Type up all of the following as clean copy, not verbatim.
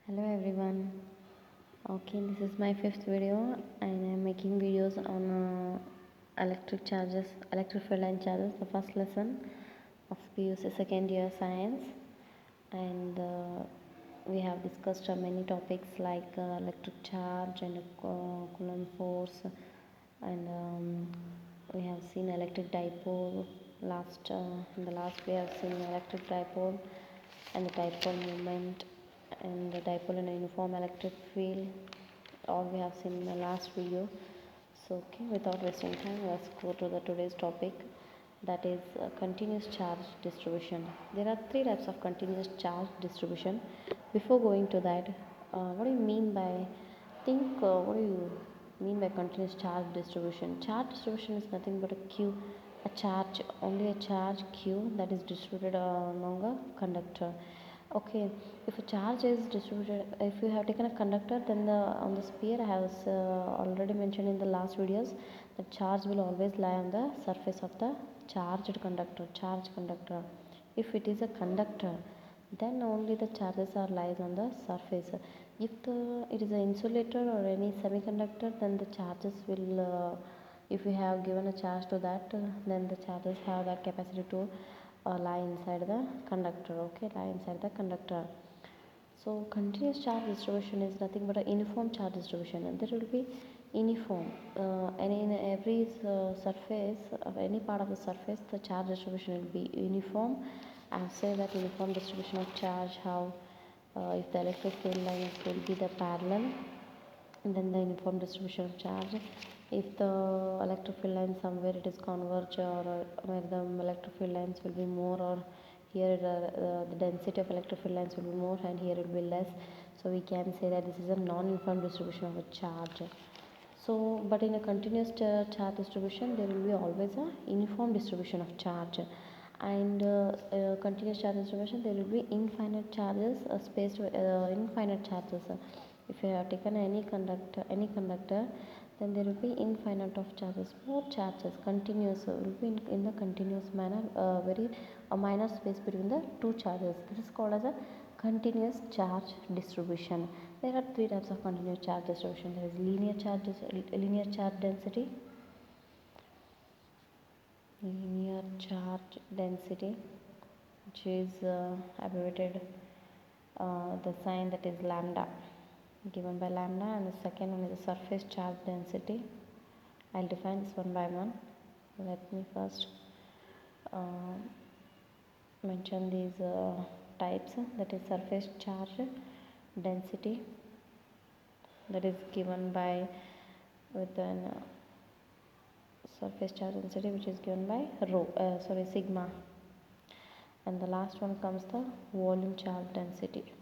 Hello everyone. Okay, this is my fifth video and I'm making videos on electric charges, electric field line charges, the first lesson of PUC second year science. And we have discussed many topics like electric charge and Coulomb force, and we have seen electric dipole. In the last we have seen electric dipole and the dipole moment and the dipole in a uniform electric field. All we have seen in the last video. So okay, without wasting time, let's go to the today's topic, that is continuous charge distribution. There are three types of continuous charge distribution. Before going to that, what do you mean by what do you mean by continuous charge distribution? Charge distribution is nothing but a charge, only a charge q that is distributed along a conductor. Okay, if a charge is distributed, if you have taken a conductor, then on the sphere, I have already mentioned in the last videos, the charge will always lie on the surface of the charged conductor, charge conductor. If it is a conductor, then only the charges are lies on the surface. If it is an insulator or any semiconductor, then the charges will if we have given a charge to that, then the charges have the capacity to lie inside the conductor. Okay, lie inside the conductor. So continuous charge distribution is nothing but a uniform charge distribution, and there will be uniform and in every surface of any part of the surface, the charge distribution will be uniform. I'll say that uniform distribution of charge, how if the electric field lines will be the parallel, and then the uniform distribution of charge. If the electric field line somewhere it is converge, or where the electric field lines will be more, or here the density of electric field lines will be more and here it will be less, so we can say that this is a non-uniform distribution of a charge. So but in a continuous charge distribution, there will be always a uniform distribution of charge. And continuous charge distribution, there will be infinite charges spaced infinite charges. If you have taken any conductor, then there will be infinite of charges, more charges, continuous will be in the continuous manner, very a minor space between the two charges. This is called as a continuous charge distribution. There are three types of continuous charge distribution. There is linear charge density, which is abbreviated the sign that is lambda, given by lambda, and the second one is the surface charge density. I'll define this one by one. Let me first uh, mention these types, that is surface charge density, that is given by with an surface charge density which is given by sigma. And the last one comes the volume charge density,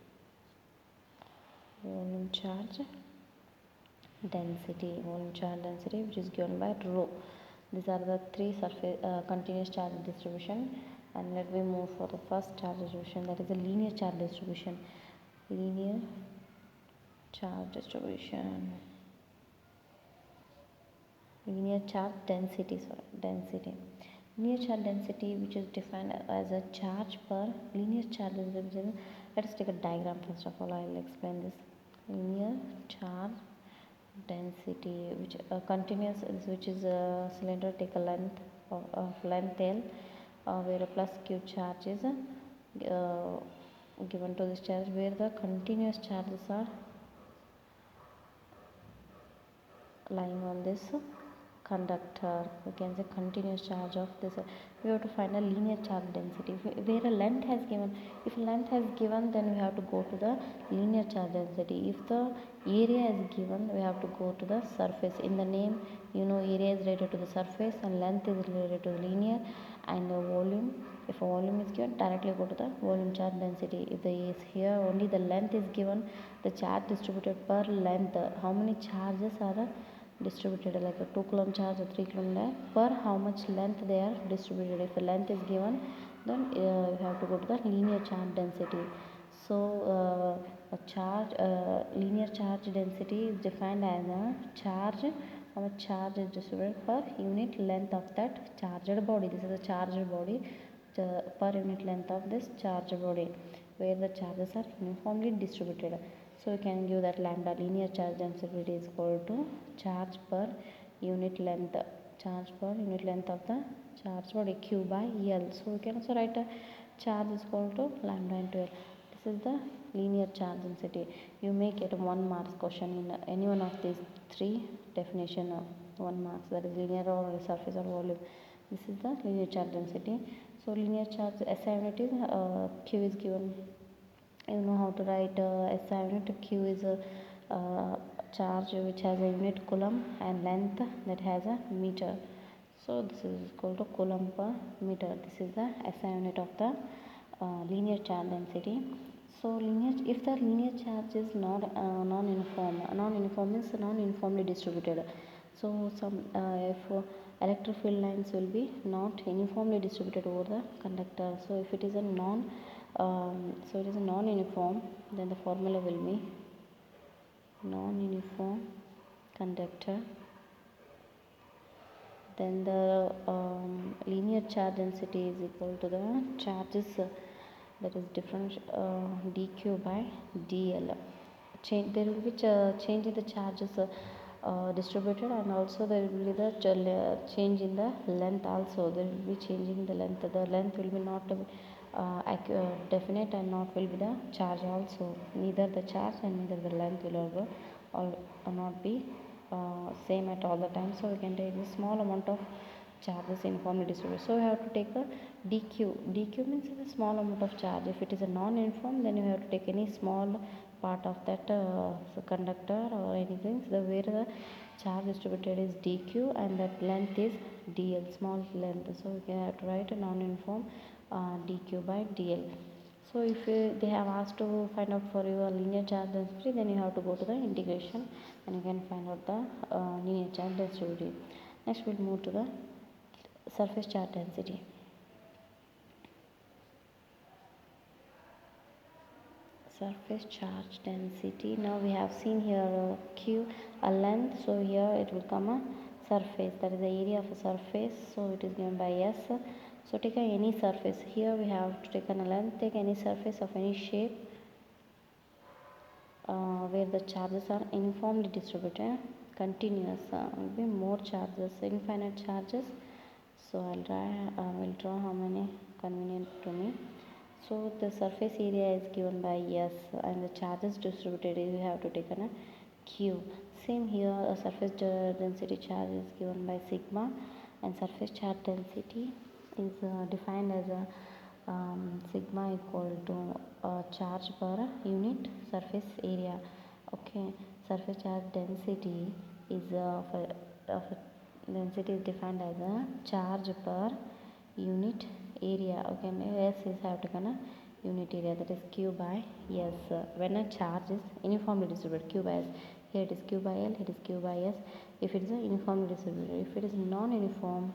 which is given by rho. These are the three surface continuous charge distribution. And let me move for the first charge distribution, that is a linear charge distribution. Linear charge density. Linear charge density, which is defined as a charge per linear charge distribution. Let us take a diagram first of all. I will explain this. Linear charge density, which continuous, which is a cylinder, take a length of length L, where a plus q charge is given to this charge, where the continuous charges are lying on this conductor. We can say continuous charge of this. We have to find a linear charge density. Where a length has given, if length has given, then we have to go to the linear charge density. If the area is given, we have to go to the surface. In the name, area is related to the surface and length is related to the linear. And the volume, if a volume is given, directly go to the volume charge density. If there is here only the length is given, the charge distributed per length, how many charges are distributed, like a 2 coulomb charge or 3 coulomb per how much length they are distributed. If the length is given, then you have to go to the linear charge density. So linear charge density is defined as a charge, how much charge is distributed per unit length of that charged body. This is a charged body, per unit length of this charged body, where the charges are uniformly distributed. So we can give that lambda linear charge density is equal to charge per unit length, charge per unit length of the charge body q by L. So we can also write a charge is equal to lambda into L. This is the linear charge density. You may get 1 marks question in any one of these three definition of 1 marks, that is linear or surface or volume. This is the linear charge density. So linear charge SI unit is q is given. You know how to write SI unit. Q is a charge which has a unit coulomb and length that has a meter. So this is equal to coulomb per meter. This is the SI unit of the linear charge density. So if the linear charge is not non-uniform means non-uniformly distributed. So some if electric field lines will be not uniformly distributed over the conductor. So if it is a non-uniform, then the formula will be non-uniform conductor. Then the linear charge density is equal to the charges that is different dq by dl. There will be change in the charges distributed, and also there will be the change in the length also. There will be changing the length. The length will be not definite, and not will be the charge also. Neither the charge and neither the length will not be same at all the time. So we can take a small amount of charges uniformly distributed. So we have to take a dq. Dq means a small amount of charge. If it is a non-uniform, then you have to take any small part of that conductor or anything. So where the charge distributed is dq and that length is dl, small length. So we can have to write a non-uniform dq by dl. So if they have asked to find out for your linear charge density, then you have to go to the integration and you can find out the linear charge density. Next we'll move to the surface charge density. Surface charge density. Now we have seen here q a length, so here it will come a surface, that is the area of a surface, so it is given by S. So take any surface. Here we have to take a length. Take any surface of any shape where the charges are uniformly distributed, continuous. Will be more charges, infinite charges. So will draw how many convenient to me. So the surface area is given by S, and the charges distributed we have to take a Q. Same here, a surface density charge is given by sigma, and surface charge density is defined as a sigma equal to charge per unit surface area. Okay, surface charge density is density is defined as a charge per unit area. Okay, S is have taken a unit area, that is q by S. When a charge is uniformly distributed, q by S. Here it is q by L, it is q by S. If it is a uniformly distributed, if it is non-uniform,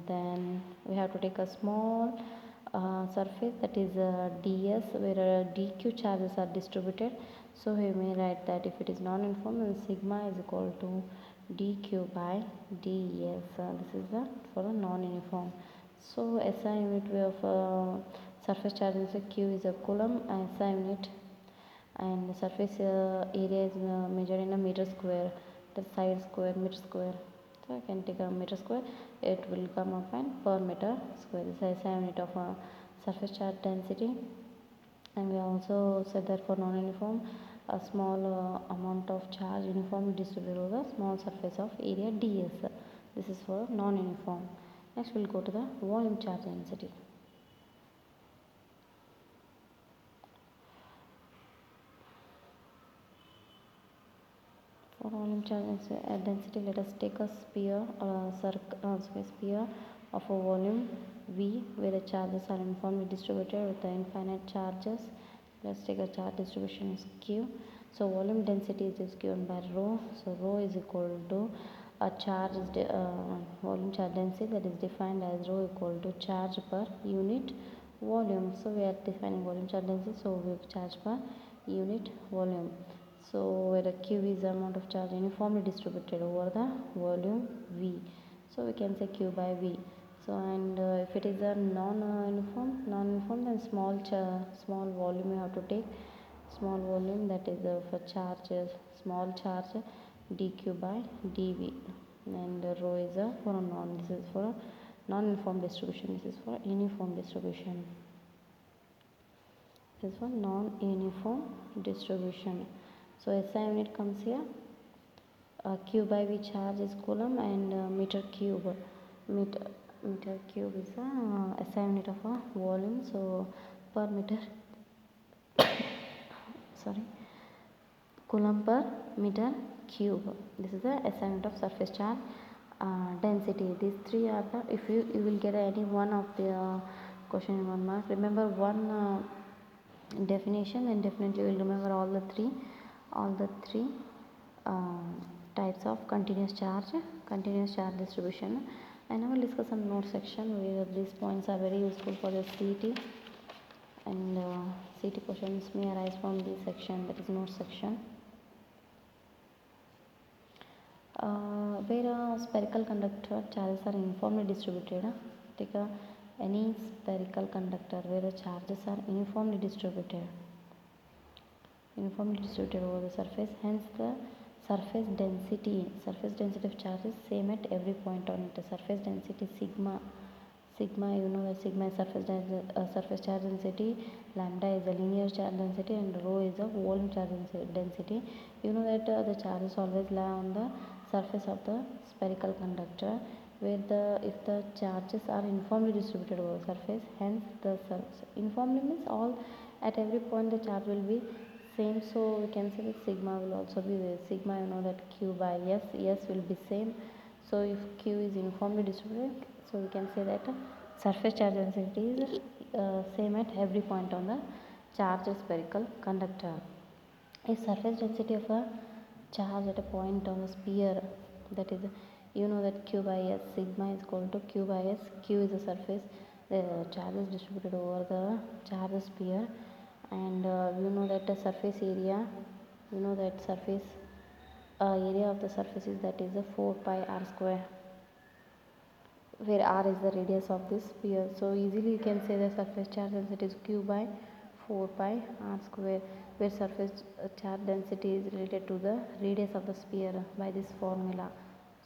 then we have to take a small surface, that is ds, where dq charges are distributed. So we may write that if it is non-uniform, then sigma is equal to dq by ds. This is for a non-uniform. So SI unit of surface charge is q is a coulomb, SI unit, and the surface area is measured in a meter square, the side square, meter square. So I can take a meter square, it will come up and per meter square. This is SI unit of surface charge density. And we also said that for non-uniform, a small amount of charge uniformly distributed over the small surface of area ds. This is for non-uniform. Next we'll go to the volume charge density. For volume charge density, let us take a sphere or a sphere of a volume V, where the charges are uniformly distributed with the infinite charges. Let's take a charge distribution is Q. So volume density is given by rho. So rho is equal to a charge is volume charge density, that is defined as rho equal to charge per unit volume. So we are defining volume charge density, so we have charge per unit volume. So where the Q is the amount of charge uniformly distributed over the volume V. So we can say Q by V. So and if it is a non-uniform, then small volume you have to take. Small volume, that is for charges, small charge dq by dv, and rho is for a non. This is for a non-uniform distribution. This is for uniform distribution. This is for non-uniform distribution. So SI unit comes here. Q by V charge is coulomb, and meter cube. Meter cube is a SI unit of a volume. So per meter, sorry, coulomb per meter cube. This is the SI unit of surface charge density. These three are the, if you will get any one of the question in 1 mark. Remember one definition, and definitely you will remember all the three types of continuous charge distribution. And I will discuss some note section where these points are very useful for the CET, and CET questions may arise from this section, that is note section. Where a spherical conductor charges are uniformly distributed. Take any spherical conductor where the charges are uniformly distributed over the surface. Hence the surface density of charge is same at every point on it. The surface density sigma, you know that sigma is surface charge density, lambda is the linear charge density, and rho is the volume charge density. You know that the charges always lie on the surface of the spherical conductor, where if the charges are uniformly distributed over the surface, hence the uniformly means all at every point the charge will be same. So we can say that sigma will also be sigma, you know that q by s will be same. So if q is uniformly distributed, so we can say that surface charge density is same at every point on the charged spherical conductor. If surface density of a charge at a point on a sphere, that is, you know that q by s, sigma is equal to q by s. Q is the surface, the charge is distributed over the charge sphere, and you know that the surface area, you know that surface area of the surface is, that is a 4 pi r square, where r is the radius of this sphere. So easily you can say the surface charge density is q by 4 pi r square, where surface charge density is related to the radius of the sphere by this formula.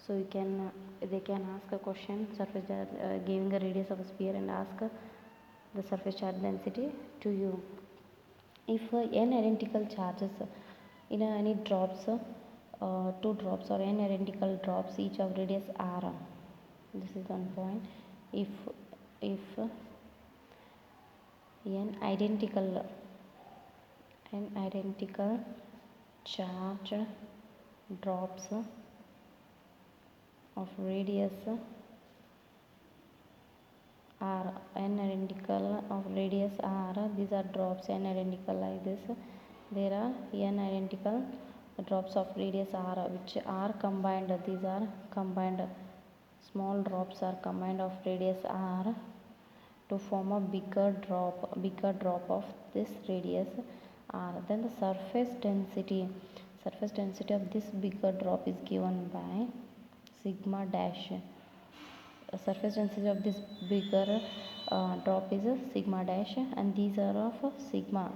So you can they can ask a question, surface giving a radius of a sphere, and ask the surface charge density to you. If n identical charges in any drops, 2 drops or n identical drops, each of radius r, this is one point. If n identical charge drops of radius r, n identical of radius r, these are drops n identical like this. There are n identical drops of radius r which are combined. These are combined, small drops are combined of radius r to form a bigger drop of this radius r. Then the surface density of this bigger drop is given by sigma dash. Surface density of this bigger drop is a sigma dash, and these are of sigma.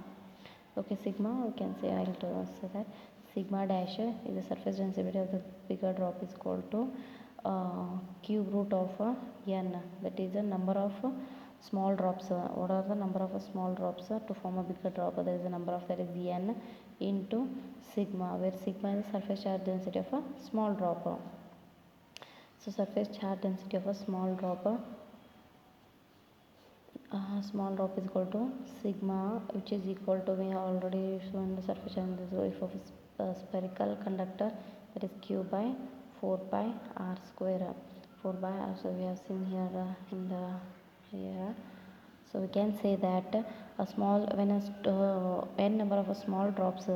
Okay, sigma, we can say, I will say that sigma dash is the surface density of the bigger drop is equal to cube root of n, that is the number of small drops. What are the number of small drops to form a bigger drop? There is a number of, that is n into sigma, where sigma is the surface charge density of a small drop. So surface charge density of a small drop is equal to sigma, which is equal to, we have already shown the surface charge density of a spherical conductor, that is q by 4 pi r square. 4 by r, so we have seen here in the here. So we can say that a small, when n number of small drops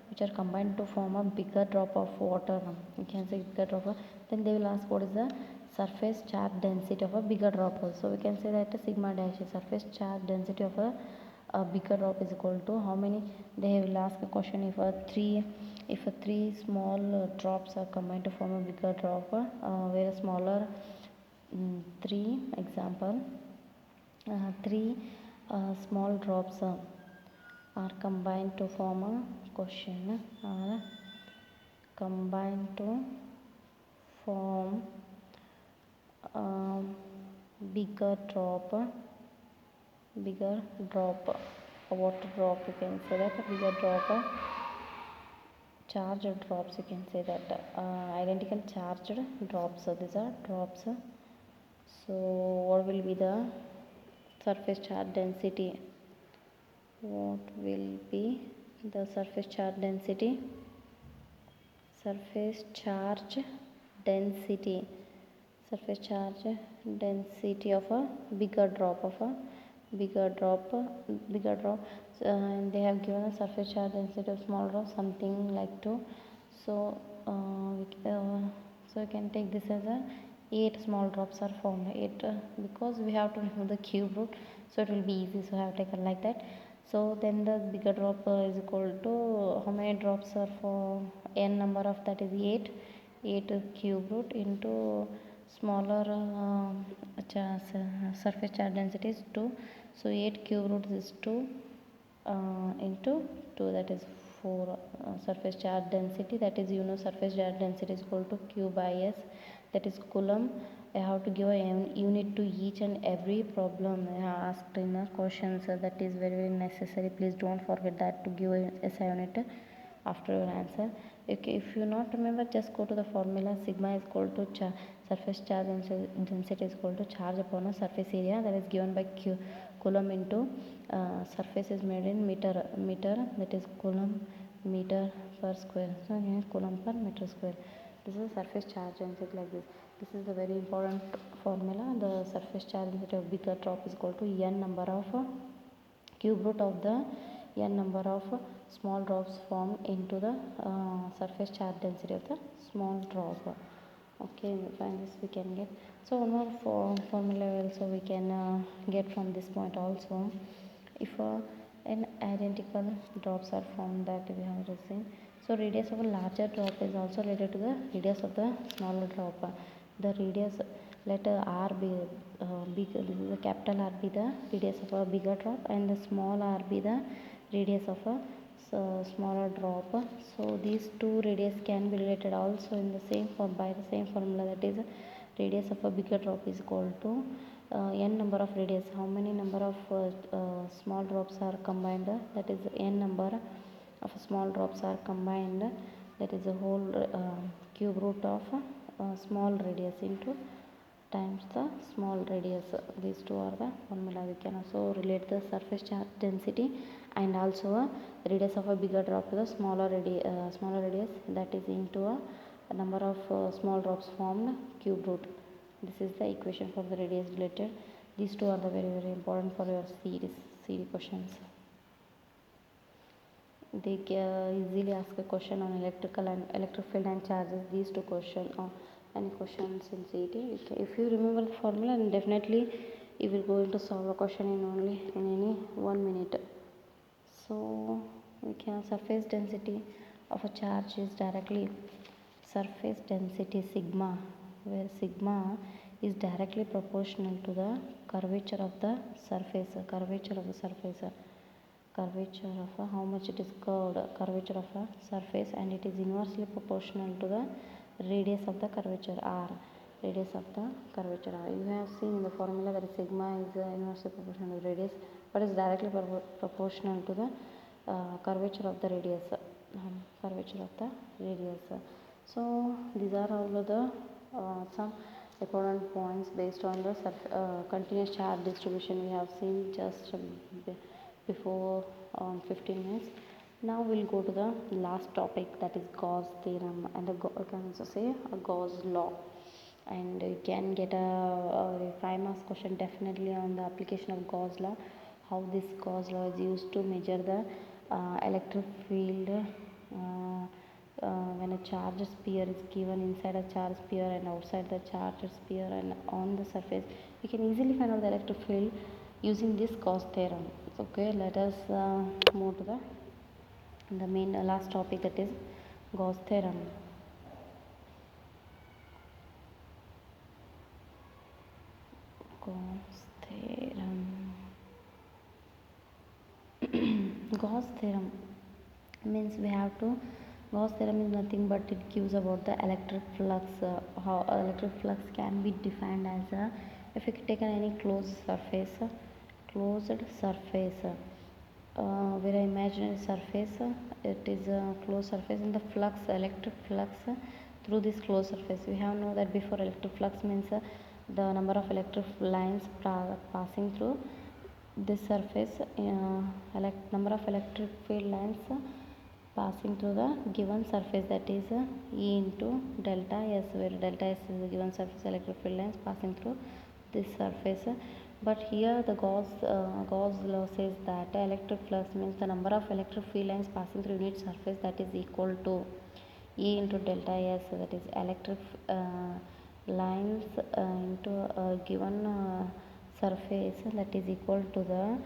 which are combined to form a bigger drop of water, you can say bigger drop, then they will ask what is the surface charge density of a bigger drop. So we can say that sigma dash is surface charge density of a bigger drop is equal to how many. They will ask a question, if three small drops are combined to form a bigger drop, where a smaller Three example. Three small drops are combined to form a question, are combined to form a bigger drop, a water drop, you can say that, a bigger drop, charged drops, you can say that, identical charged drops. So these are drops. So what will be the surface charge density? What will be the surface charge density? Surface charge density, surface charge density of a bigger drop, bigger drop. And they have given a surface charge density of small drop something like 2. So so you can take this as a 8 small drops are formed. 8 because we have to remove the cube root, so it will be easy, so I have taken like that. So then the bigger drop is equal to how many drops are for n number of, that is 8. 8 cube root into smaller surface charge density is 2. So 8 cube root is 2 into 2, that is 4. Surface charge density, that is surface charge density is equal to q by s, that is coulomb. I have to give a unit to each and every problem asked in a question, so that is very very necessary. Please don't forget that to give a SI unit after your answer. Okay, if you not remember, just go to the formula. Sigma is equal to surface charge density is equal to charge upon a surface area, that is given by coulomb into surface is made in meter, that is coulomb meter per square. So here coulomb per meter square. This is surface charge density like this. This is the very important formula. The surface charge density of bigger drop is equal to n number of cube root of the n number of small drops formed into the surface charge density of the small drop. Okay, find this we can get. So one more formula also we can get from this point also. If an identical drops are formed, that we have seen. So radius of a larger drop is also related to the radius of the smaller drop. The radius, let r be big, this is the capital R be the radius of a bigger drop, and the small r be the radius of a smaller drop. So these two radius can be related also in the same form by the same formula, that is radius of a bigger drop is equal to n number of radius, how many number of small drops are combined, that is n number of small drops are combined, that is a whole cube root of small radius into times the small radius. These two are the formula. We can also relate the surface charge density and also a radius of a bigger drop to the smaller radius, that is into a number of small drops formed cube root. This is the equation for the radius related. These two are the very very important for your series questions. They easily ask a question on electrical and electric field and charges. These two questions or any questions in CET. If you remember the formula, then definitely you will go into solve a question in any 1 minute. So we can surface density of a charge is directly surface density sigma, where sigma is directly proportional to the curvature of the surface, curvature of how much it is curved, curvature of a surface, and it is inversely proportional to the radius of the curvature r, radius of the curvature r. You have seen in the formula that sigma is inversely proportional to the radius, but is directly proportional to the curvature of the radius, curvature of the radius. So these are all of the some important points based on the continuous charge distribution we have seen just before 15 minutes. Now we'll go to the last topic, that is Gauss theorem, and I can also say a Gauss law, and you can get a 5 marks question definitely on the application of Gauss law, how this Gauss law is used to measure the electric field when a charged sphere is given inside a charged sphere and outside the charged sphere and on the surface. You can easily find out the electric field using this Gauss theorem. Okay, let us move to the main last topic, that is Gauss theorem. Gauss theorem. Gauss theorem means we have to. Gauss theorem is nothing but it gives about the electric flux. How electric flux can be defined as a, if you take any closed surface, where imaginary surface, it is a closed surface, and the flux, electric flux through this closed surface. We have know that before. Electric flux means the number of electric lines passing through this surface, number of electric field lines passing through the given surface, that is E into delta S, where delta S is the given surface electric field lines passing through this surface. But here the Gauss law says that electric flux means the number of electric field lines passing through unit surface, that is equal to E into delta S, that is electric lines into a given surface, that is equal to the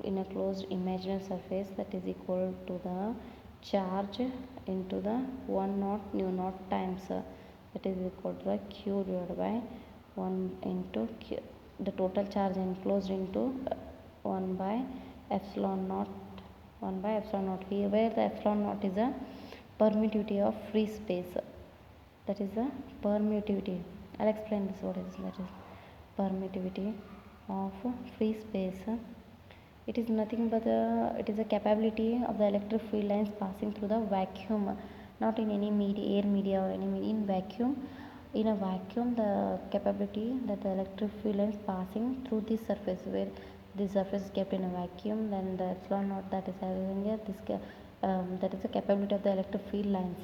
in a closed imaginary surface, that is equal to the charge into the 1 naught nu naught times that is equal to the q divided by 1 into q, the total charge enclosed into 1 by epsilon naught, here, where the epsilon naught is a permittivity of free space, that is a permittivity. I'll explain this what is that is permittivity of free space. It is nothing but it is a capability of the electric field lines passing through the vacuum, not in any media, air media or any media, in vacuum. In a vacuum, the capability that the electric field lines passing through this surface, where this surface is kept in a vacuum, then the epsilon naught that is having here, that is the capability of the electric field lines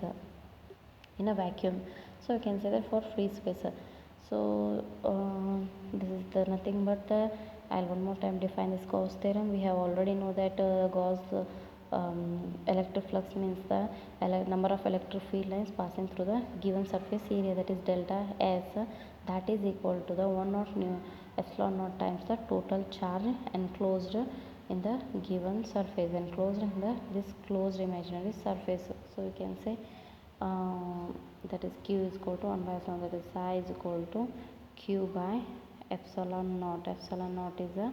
in a vacuum. So you can say that for free space. So this is the nothing but the, I'll one more time define this Gauss theorem. We have already know that Gauss electric flux means the number of electric field lines passing through the given surface area, that is delta S, that is equal to the 1 naught nu epsilon naught times the total charge enclosed in the given surface, enclosed in the this closed imaginary surface. So you can say that is q is equal to 1 by epsilon, that is psi is equal to q by epsilon naught. Epsilon naught is a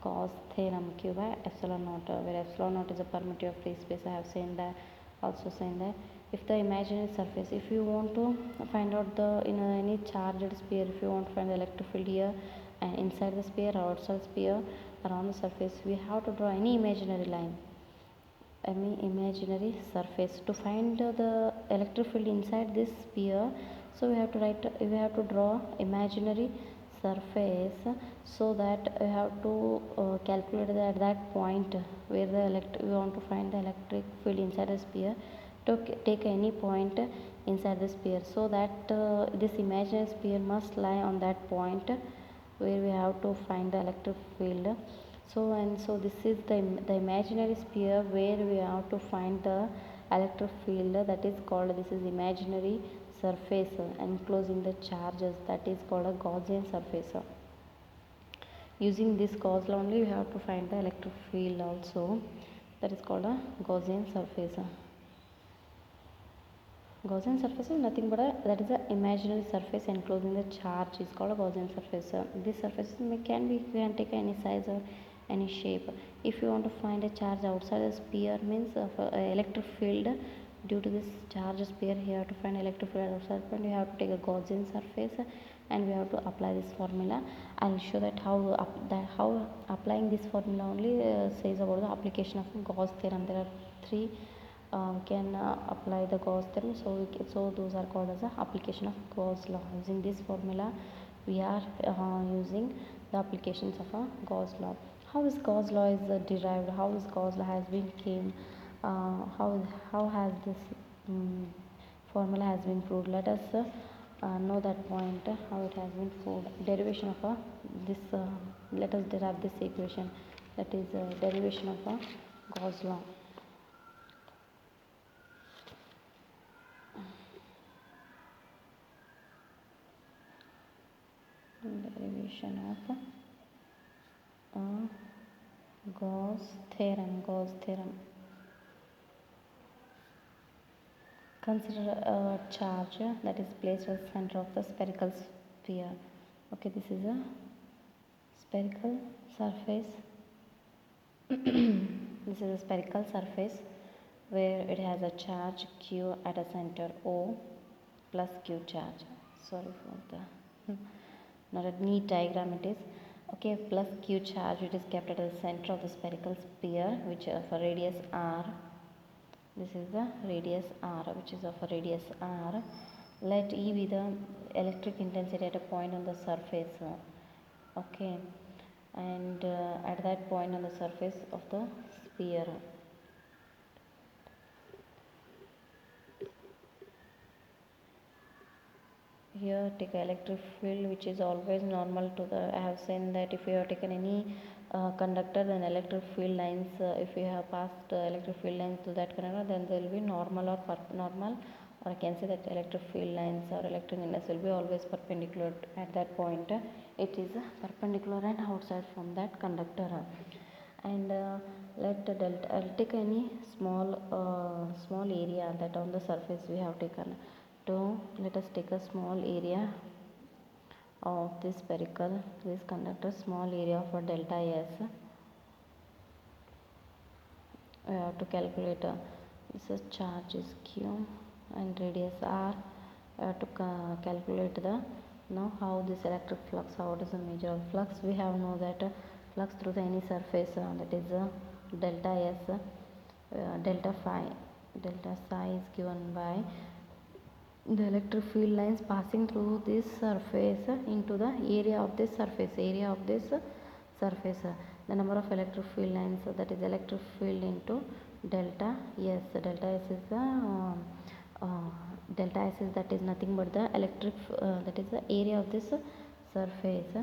Gauss theorem, q by epsilon naught, where epsilon naught is a permittivity of free space. I have seen that, also seen that. If the imaginary surface, if you want to find out the in any charged sphere, if you want to find the electric field here and inside the sphere or outside the sphere around the surface, we have to draw any imaginary line, any imaginary surface to find the electric field inside this sphere. So we have to draw imaginary surface, so that we have to calculate that at that point where the we want to find the electric field inside the sphere, to take any point inside the sphere, so that this imaginary sphere must lie on that point where we have to find the electric field. So this is the imaginary sphere where we have to find the electric field, that is called, this is imaginary surface enclosing the charges, that is called a Gaussian surface. Using this Gauss law only we have to find the electric field also, that is called a Gaussian surface. Gaussian surface is nothing but that is a imaginary surface enclosing the charge is called a Gaussian surface. This surface can take any size or any shape. If you want to find a charge outside the sphere, means of electric field due to this charge sphere, you have to find electric field outside, and you have to take a Gaussian surface and we have to apply this formula. I'll show that how applying this formula only says about the application of Gauss theorem. There are three can apply the Gauss theorem, so those are called as the application of Gauss law. Using this formula we are using the applications of a Gauss law. How is Gauss law is derived, how is Gauss law has been came, how has this formula has been proved. Let us know that point, how it has been proved. Derivation of a this let us derive this equation, that is derivation of a Gauss law. Derivation of Gauss theorem. Consider a charge that is placed at the center of the spherical sphere. Okay, this is a spherical surface. This is a spherical surface where it has a charge q at a center O plus q charge. Sorry for the not a neat diagram it is. Okay, plus q charge, it is kept at the center of the spherical sphere which of a radius r. This is the radius r, which is of a radius r. Let E be the electric intensity at a point on the surface. Okay, and at that point on the surface of the sphere. Here take electric field which is always normal to the, I have seen that if you have taken any conductor, then electric field lines, if you have passed electric field lines to that conductor, then there will be normal or normal, or I can say that electric field lines or electric impedance will be always perpendicular at that point. It is perpendicular and outside from that conductor. And let delta, I'll take any small area that on the surface we have taken. So let us take a small area of this spherical, this conductor, small area for delta S. We have to calculate this is charge is q and radius r. We have to calculate the, now how this electric flux, how it is the measure of flux. We have know that flux through the any surface, that is delta S, delta psi is given by the electric field lines passing through this surface into the area of this surface, the number of electric field lines, that is electric field into delta S. Delta S is the delta S is, that is nothing but the electric that is the area of this surface,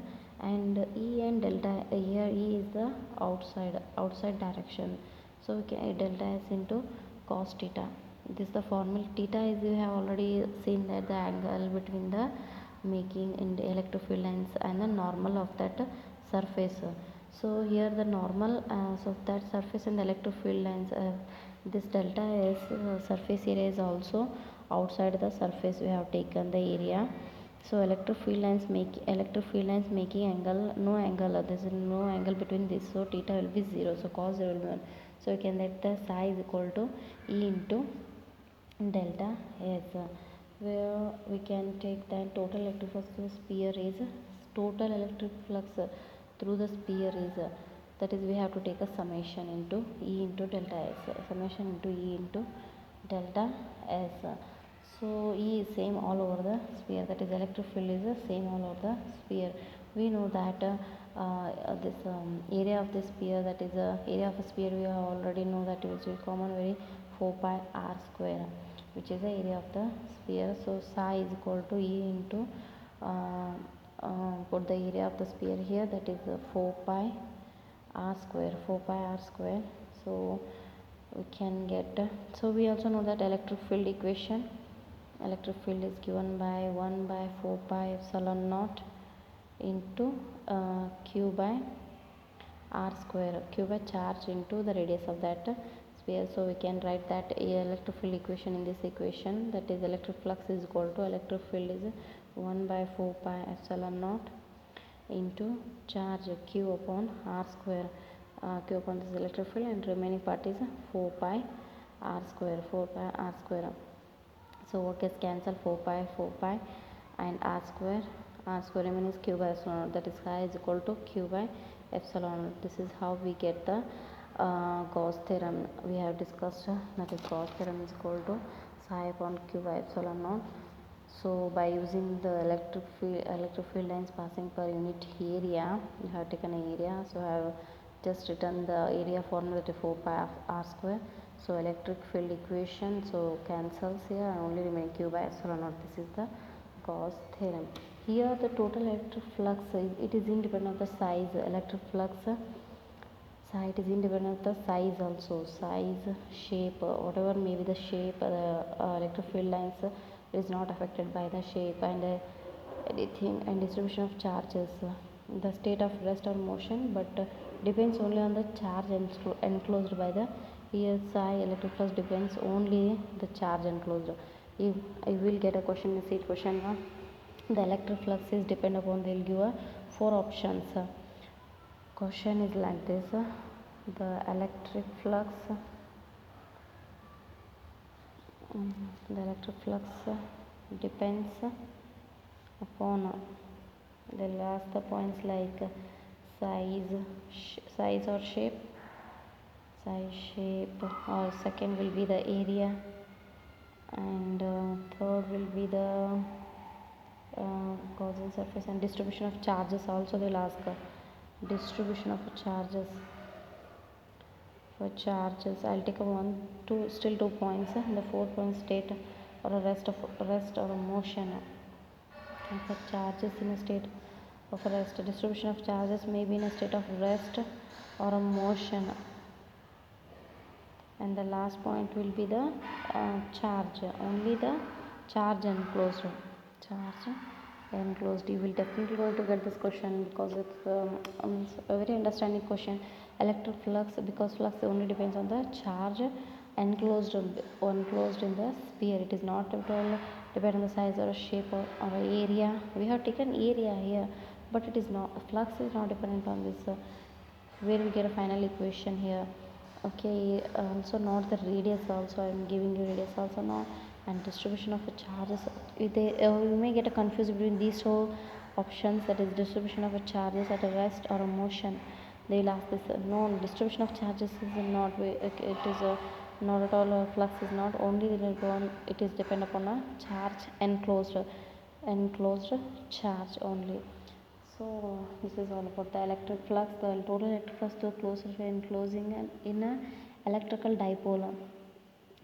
and E and delta, here E is the outside direction, so we can delta S into cos theta. This is the formula. Theta is, you have already seen that the angle between the making in the electric field lines and the normal of that surface. So here the normal so that surface and the electric field lines, this delta S surface area is also outside the surface. We have taken the area. So electric field lines making angle, no angle, there is no angle between this, so theta will be 0, so cos 0 will be 1. So we can let the psi is equal to E into delta S, where we can take that total electric flux through the sphere is, total electric flux through the sphere is, that is we have to take a summation into E into delta S, summation into E into delta S. So E is same all over the sphere, that is electric field is the same all over the sphere. We know that this area of the sphere, that is area of a sphere, we have already know that it is common very 4 pi r square, which is the area of the sphere. So psi is equal to E into put the area of the sphere here, that is 4 pi r square. So we can get, so we also know that electric field equation, electric field is given by 1 by 4 pi epsilon naught into q by r square, q by charge into the radius of that sphere. So we can write that electric field equation in this equation, that is electric flux is equal to electric field is 1 by 4 pi epsilon naught into charge q upon r square, q upon this electric field, and remaining part is 4 pi r square, so what gets cancelled, 4 pi and r square remaining is q by epsilon naught, that is psi is equal to q by epsilon naught. This is how we get the Gauss theorem we have discussed, that is Gauss theorem is equal to psi upon q by epsilon naught. So by using the electric field lines passing per unit area, you have taken an area, so I have just written the area formula, that is 4 pi of r square. So electric field equation so cancels here and only remaining q by epsilon naught. This is the Gauss theorem. Here the total electric flux it is independent of the size, electric flux it is independent of the size also, shape, whatever may be the shape, electric field lines is not affected by the shape and anything, and distribution of charges, the state of rest or motion, but depends only on the charge enclosed by the, here psi electric flux depends only the charge enclosed. If I will get a question, seat question The electric flux is depend upon, they'll give a four options. Question is like this: the electric flux, the electric flux depends upon, they'll ask the points like size or shape, or second will be the area, and third will be the Gaussian surface, and distribution of charges also they'll ask. Distribution of charges, for charges I'll take a still 2 points. The 4 point state or a rest or a motion. And for charges in a state of rest, distribution of charges may be in a state of rest or a motion. And the last point will be the charge, only the charge enclosed. You will definitely going to get this question because it's a very understanding question. Electric flux, because flux only depends on the charge enclosed in the sphere. It is not at all depend on the size or shape or area. We have taken area here, but it is not, flux is not dependent on this. Where we get a final equation here. Okay, also not the radius also, I am giving you radius also now, and distribution of the charges. You may get a confused between these two options, that is distribution of a charges at a rest or a motion. They will ask this. No, distribution of charges is not, it is not at all. Flux is not only it is depend upon a charge enclosed charge only. So this is all about the electric flux. The total electric flux to a closed enclosing and in a electrical dipole.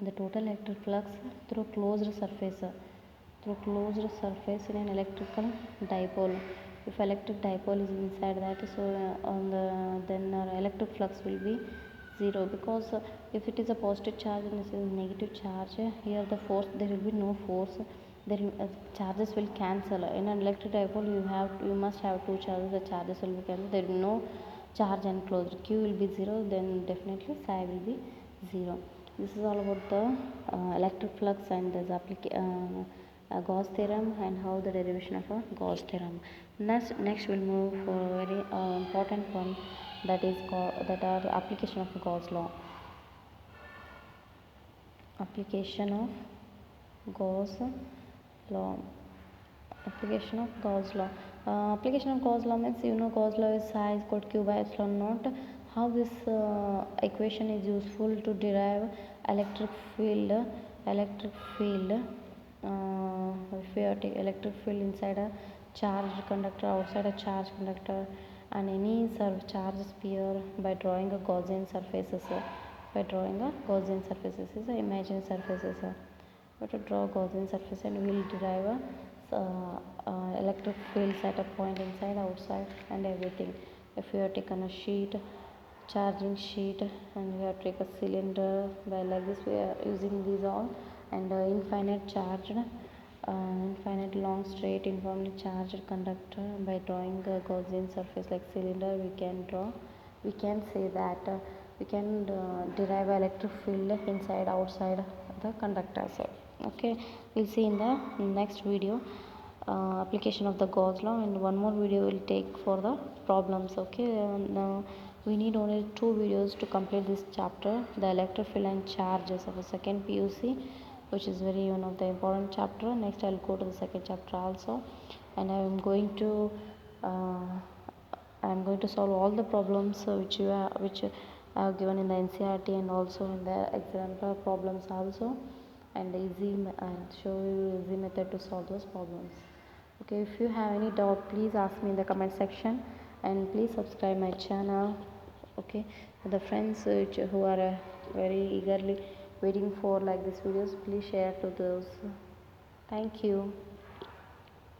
The total electric flux through closed surface in an electrical dipole. If electric dipole is inside that, so then our electric flux will be 0, because if it is a positive charge and this is negative charge, here the force, there will be no force, there charges will cancel. In an electric dipole you must have two charges, the charges will be cancelled, there is no charge enclosed. Q will be 0, then definitely psi will be 0. This is all about the electric flux and this Gauss theorem and how the derivation of a Gauss theorem. Next we'll move for a very important one, that is the application of Gauss law. Application of Gauss law. Application of Gauss law. Application of Gauss law means, Gauss law is psi is equal to q by epsilon naught. How this equation is useful to derive electric field. If we take electric field inside a charged conductor, outside a charged conductor, and any charge sphere by drawing a Gaussian surfaces. Is the imaginary surfaces. We have to draw Gaussian surface and we will derive a electric fields at a point inside, outside, and everything. If we have taken a charging sheet, and we have to take a cylinder, by like this we are using these all, and infinite charged, infinite long straight uniformly charged conductor. By drawing a Gaussian surface like cylinder, we can say that we can derive electric field inside, outside the conductor. So okay, we'll see in the next video application of the Gauss law, and one more video will take for the problems. Okay, now we need only 2 videos to complete this chapter, the electric field and charges of the second PUC, which is very one of the important chapter. Next I'll go to the second chapter also, and I'm going to solve all the problems which I have given in the NCERT and also in the example problems also, and show you easy method to solve those problems. Okay, if you have any doubt, please ask me in the comment section, and please subscribe my channel. Okay, the friends who are very eagerly waiting for like these videos, please share to those. Thank you.